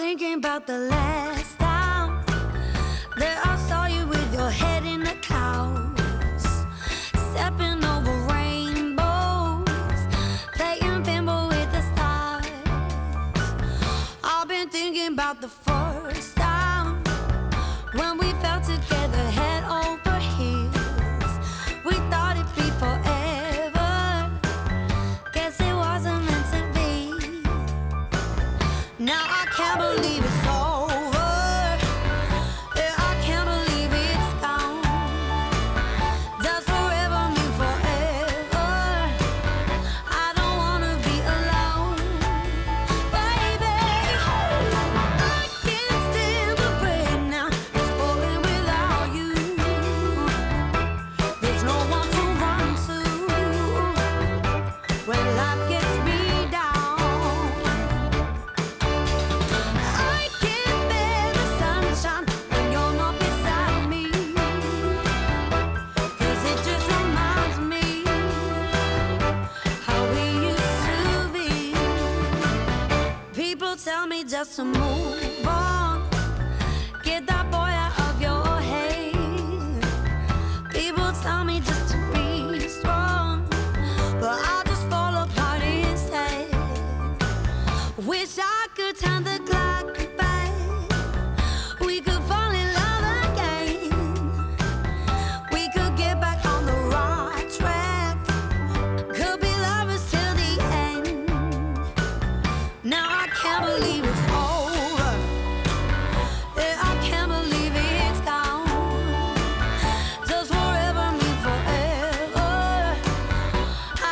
thinking about the last time that I saw you with your head in the clouds, stepping over rainbows, playing pinball with the stars. I've been thinking about the first time when we fell together head over heels. We thought it'd be forever, guess it wasn't meant to be. Now I can't believe it's over. Yeah, I can't believe it's gone. Does forever mean forever? I don't wanna be alone, baby. I can't stand the rain now. It's falling without you. There's no one to run to when life gets me down. I can't bear the sunshine when you're not beside me, 'cause it just reminds me how we used to be. People tell me just to move on, get that boy out of your head. People tell me just to be strong, but I just fall apart instead. Wish I could turn the clock back. We could fall in love again. We could get back on the right track. Could be lovers till the end. Now I can't believe it's over. Yeah, I can't believe it's gone. Does forever mean forever?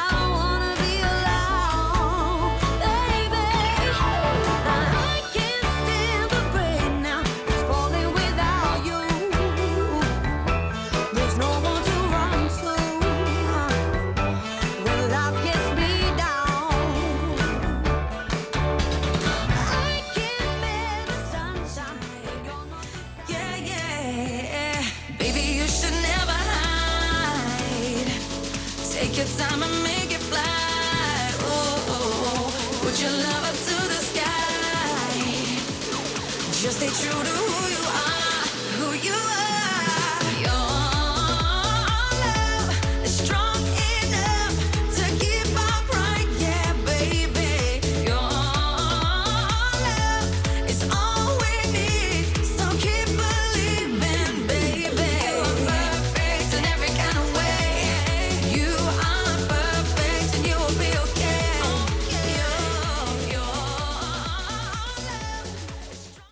I don't wanna be alone, baby. I can't stand the rain now. It's falling without you. There's no one to run to when life gets me down. I can't bear the sunshine when you're not beside me. Yeah, yeah. Baby, you should never hide. Take your time and make it fly. Oh, put your love up to the sky. Just stay true to who you are, who you are.